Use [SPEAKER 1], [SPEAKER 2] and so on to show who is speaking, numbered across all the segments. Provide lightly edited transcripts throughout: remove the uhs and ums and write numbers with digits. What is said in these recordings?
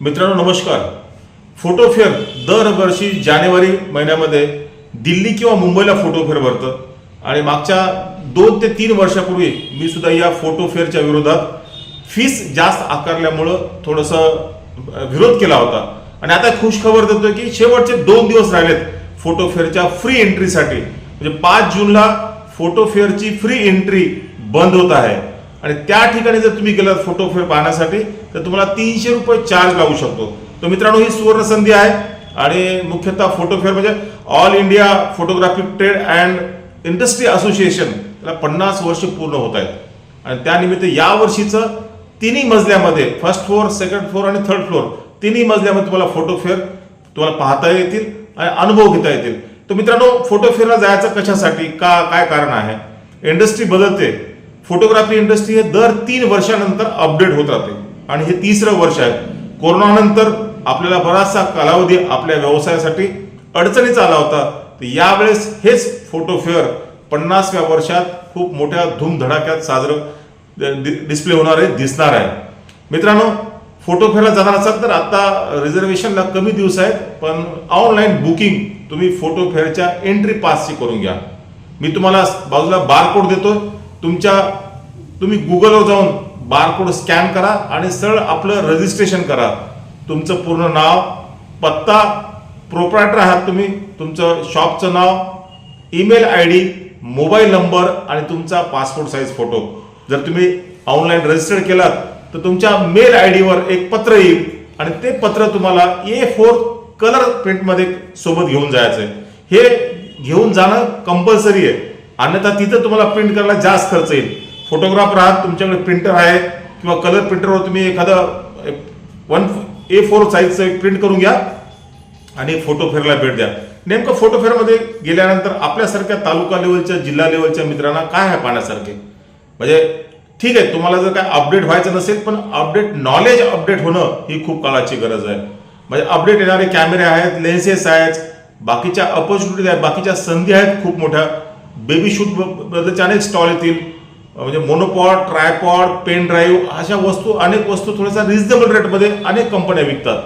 [SPEAKER 1] मित्रांनो नमस्कार. Photo fair दरवर्षी जानेवारी महिन्यामध्ये दिल्ली किंवा मुंबईला फोटो फेअर भरतं आणि मागच्या 2 ते 3 वर्षापूर्वी मी सुद्धा या फोटो फेअरच्या विरोधात फीस जास्त आकारल्यामुळं थोडंसं विरोध केला होता आणि आता खुशखबर देतोय की शेवटचे 2 दिवस राहिलेत फोटो फेअरच्या फ्री एंट्रीसाठी. म्हणजे 5 जूनला फोटो फेअरची फ्री एंट्री बंद होत आहे आणि त्या ठिकाणी जर तुम्ही गेलात फोटो फेअर पाहण्यासाठी तर तुम्हाला 300 रुपये चार्ज लागू शकतो. तर मित्रांनो ही सुवर्ण संधी आहे आणि मुख्यतः फोटो फेअर म्हणजे all India photographic trade and industry association त्याला 50 वर्ष पूर्ण होत आहेत आणि त्यानिमित्त या वर्षीचं तिन्ही मजल्यामध्ये फर्स्ट फ्लोअर, सेकंड फ्लोअर आणि थर्ड फ्लोअर तिन्ही मजल्यामध्ये तुम्हाला फोटो फेअर तुम्हाला पाहता येतील आणि अनुभव घेता येतील. तर मित्रांनो फोटो फेअरला जायचं कशासाठी, काय कारण आहे? इंडस्ट्री बदलते. फोटोग्राफी इंडस्ट्री हे दर 3 वर्षानंतर अपडेट होत राहते आणि हे 3रं वर्ष आहे. कोरोनानंतर आपल्याला बराचसा कालावधी आपल्या व्यवसायासाठी अडचणीचा आला होता. तर यावेळेस हेच फोटो फेअर 50व्या वर्षात खूप मोठ्या धूमधडाक्यात साजरं डिस्प्ले होणार आहे, दिसणार आहे. मित्रांनो फोटो फेअरला जाणार असाल तर आता रिझर्वेशनला कमी दिवस आहेत, पण ऑनलाईन बुकिंग तुम्ही फोटो फेअरच्या एंट्री पासची करून घ्या. मी तुम्हाला बाजूला बारकोड देतो. तुम्ही गुगलवर जाऊन बारकोड स्कॅन करा आणि सरळ आपलं रजिस्ट्रेशन करा. तुमचं पूर्ण नाव, पत्ता, प्रोप्रायटर आहात तुम्ही, तुमचं शॉपचं नाव, ईमेल ID, मोबाईल नंबर आणि तुमचा पासपोर्ट साईज फोटो. जर तुम्ही ऑनलाईन रजिस्टर केलात तर तुमच्या मेल ID वर एक पत्र येईल आणि ते पत्र तुम्हाला A4 कलर प्रिंटमध्ये सोबत घेऊन जायचंय. हे घेऊन जाणं कंपल्सरी आहे, अन्यथा तिथं तुम्हाला प्रिंट करायला जास्त खर्च येईल. फोटोग्राफर आहात, तुमच्याकडे प्रिंटर आहे किंवा कलर प्रिंटरवर तुम्ही एखादं A4 साईजचं एक प्रिंट करून घ्या आणि फोटो फेअरला भेट द्या. नेमकं फोटो फेअरमध्ये गेल्यानंतर आपल्यासारख्या तालुका लेवलच्या, जिल्हा लेवलच्या मित्रांना काय आहे पाहण्यासारखे? म्हणजे ठीक आहे, तुम्हाला जर काय अपडेट व्हायचं नसेल पण नॉलेज अपडेट होणं ही खूप काळाची गरज आहे. म्हणजे अपडेट येणारे कॅमेरे आहेत, लेन्सेस आहेत, बाकीच्या ऑपॉर्च्युनिटीज आहेत, बाकीच्या संधी आहेत खूप मोठ्या. बेबी शूट बद्दलचे अनेक स्टॉल येतील. म्हणजे मोनोपॉड, ट्रायपॉड, पेन ड्राईव्ह अशा वस्तू, अनेक वस्तू थोड्याशा रिझनेबल रेटमध्ये अनेक कंपन्या विकतात.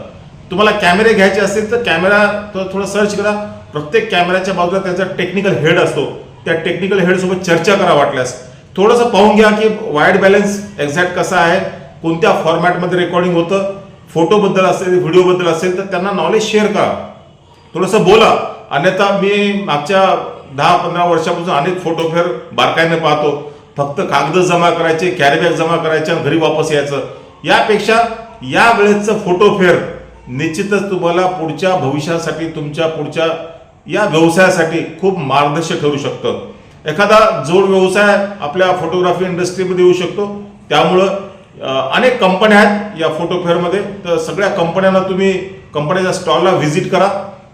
[SPEAKER 1] तुम्हाला कॅमेरे घ्यायचे असतील तर कॅमेरा थोडं सर्च करा. प्रत्येक कॅमेऱ्याच्या बाजूला त्याचा टेक्निकल हेड असतो. त्या टेक्निकल हेडसोबत चर्चा करा. वाटल्यास थोडंसं पाहून घ्या की वाईड बॅलन्स एक्झॅक्ट कसा आहे, कोणत्या फॉर्मॅटमध्ये रेकॉर्डिंग होतं, फोटोबद्दल असेल, व्हिडिओबद्दल असेल तर त्यांना नॉलेज शेअर करा, थोडंसं बोला. अन्यथा मी मागच्या 10-15 वर्षापासून अनेक फोटो फेअर बारकाईने पाहतो. फक्त कागद जमा करायचे, कॅरीबॅग जमा करायचे आणि घरी वापस यायचं. यापेक्षा या वेळेचं फोटो फेअर निश्चितच तुम्हाला पुढच्या भविष्यासाठी, तुमच्या पुढच्या या व्यवसायासाठी खूप मार्गदर्शक ठरू शकतं. एखादा जोड व्यवसाय आपल्या फोटोग्राफी इंडस्ट्रीमध्ये येऊ शकतो. त्यामुळं अनेक कंपन्या आहेत या फोटो फेअरमध्ये. तर सगळ्या कंपन्यांना तुम्ही कंपनीच्या स्टॉलला व्हिजिट करा.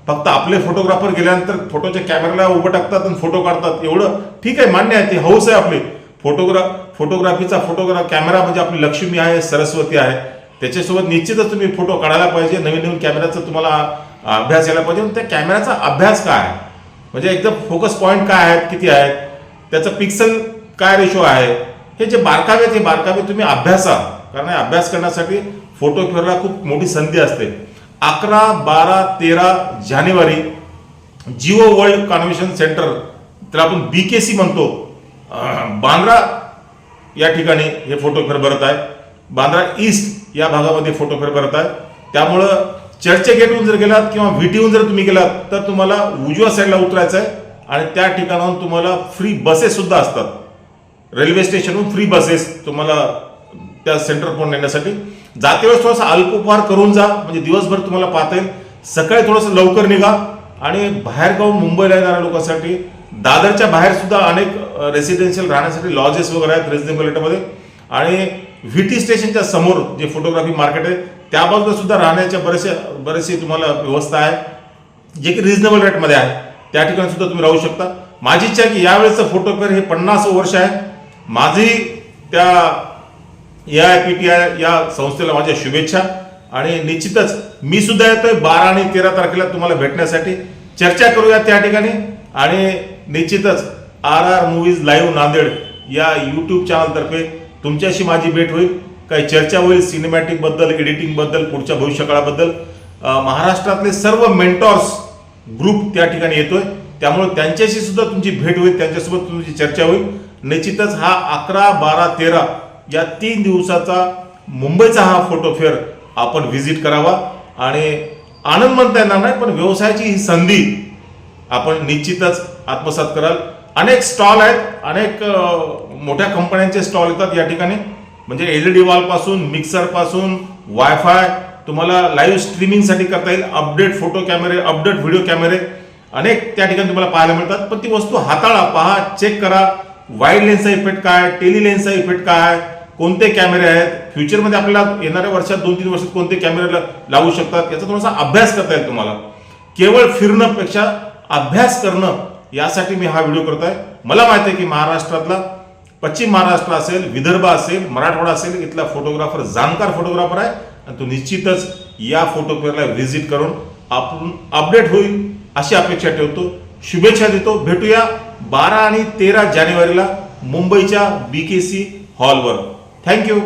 [SPEAKER 1] फक्त आपले फोटोग्राफर गेल्यानंतर फोटोच्या कॅमेऱ्याला उभं टाकतात आणि फोटो काढतात, एवढं ठीक आहे, मान्य आहे, ती हौस आहे आपली. फोटोग्राफीचा कॅमेरा म्हणजे आपली लक्ष्मी आहे, सरस्वती आहे. त्याच्यासोबत निश्चितच तुम्ही फोटो काढायला पाहिजे. नवीन कॅमेऱ्याचा तुम्हाला अभ्यास यायला पाहिजे. त्या कॅमेऱ्याचा अभ्यास काय आहे, म्हणजे एकदम फोकस पॉईंट काय आहेत, किती आहेत, त्याचं पिक्सल काय रेशो आहे, हे जे बारकावे आहेत हे बारकावे तुम्ही अभ्यासा. कारण अभ्यास करण्यासाठी फोटो फेअरला खूप मोठी संधी असते. 11, 12, 13 जानेवारी जिओ वर्ल्ड कन्व्हेन्शन सेंटर, त्याला आपण BKC म्हणतो, बांद्रा या ठिकाणी हे फोटो फेअर भरत आहे. बांद्रा ईस्ट या भागामध्ये फोटो फेअर भरत आहे. त्यामुळं चर्चगेटहून जर गेलात किंवा VTहून जर तुम्ही गेलात तर तुम्हाला उजव्या साईडला उतरायचं आहे आणि त्या ठिकाणाहून तुम्हाला फ्री बसेस सुद्धा असतात. रेल्वे स्टेशनहून फ्री बसेस तुम्हाला त्या सेंटर पण नेण्यासाठी. जाते वेळेस थोडासा अल्पोपहार करून जा, म्हणजे दिवसभर तुम्हाला पाहता येईल. सकाळी थोडंसं लवकर निघा आणि बाहेरगाव मुंबईला येणाऱ्या लोकांसाठी दादरच्या बाहेर सुद्धा अनेक रेसिडेन्शियल राहण्यासाठी लॉजेस वगैरे आहेत रिजनेबल रेटमध्ये. आणि VT स्टेशनच्या समोर जे फोटोग्राफी मार्केट आहे त्या बाजूला सुद्धा राहण्याच्या बरेचसे तुम्हाला व्यवस्था आहे, जे की रिजनेबल रेटमध्ये आहे. त्या ठिकाणी सुद्धा तुम्ही राहू शकता. माझी इच्छा आहे की यावेळेचं फोटो फेअर हे 50 वर्ष आहे. माझी त्या AIPTI या संस्थेला माझ्या शुभेच्छा आणि निश्चितच मी सुद्धा येतोय 12 आणि 13 तारखेला तुम्हाला भेटण्यासाठी. चर्चा करूया त्या ठिकाणी आणि निश्चितच RR मूव्हीज लाईव्ह नांदेड या YouTube चॅनलतर्फे तुमच्याशी माझी भेट होईल. काही चर्चा होईल सिनेमॅटिक बद्दल, एडिटिंग बद्दल, पुढच्या भविष्यकाळाबद्दल. महाराष्ट्रातले सर्व मेंटॉर्स ग्रुप त्या ठिकाणी येतोय, त्यामुळे त्यांच्याशी सुद्धा तुमची भेट होईल, त्यांच्यासोबत तुमची चर्चा होईल. निश्चितच हा 11, 12, 13 या 3 दिवसाचा मुंबईचा हा फोटो फेअर आपण व्हिजिट करावा आणि आनंद म्हणता येणार नाही, पण व्यवसायाची ही संधी आपण निश्चितच आत्मसात कराल. अनेक स्टॉल आहेत, अनेक मोठ्या कंपन्यांचे स्टॉल येतात या ठिकाणी. म्हणजे LED वॉल पासून, मिक्सर पासून, वायफाय तुम्हाला लाईव्ह स्ट्रीमिंगसाठी करता येईल. अपडेट फोटो कॅमेरे, अपडेट व्हिडिओ कॅमेरे अनेक त्या ठिकाणी तुम्हाला पाहायला मिळतात. पण ती वस्तू हाताळा, पहा, चेक करा. वाईड लेन्सचा इफेक्ट काय, टेली लेन्सचा इफेक्ट काय, कोणते कॅमेरे आहेत, फ्युचरमध्ये आपल्याला येणाऱ्या वर्षात 2-3 वर्षात कोणते कॅमेरे लावू शकतात, याचा थोडासा अभ्यास करता येईल तुम्हाला. केवळ फिरणं पेक्षा अभ्यास करणं, यासाठी मी हा व्हिडिओ करतोय. मला माहिती आहे की महाराष्ट्रातला, पश्चिम महाराष्ट्र असेल, विदर्भ असेल, मराठवाडा असेल, इथला फोटोग्राफर जाणकार फोटोग्राफर आहे आणि तो निश्चितच या फोटो फेअरला व्हिजिट करून आपण अपडेट होईल अशी अपेक्षा ठेवतो. शुभेच्छा देतो. भेटूया 12 आणि 13 जानेवारीला मुंबईच्या BKC हॉलवर. थँक्यू.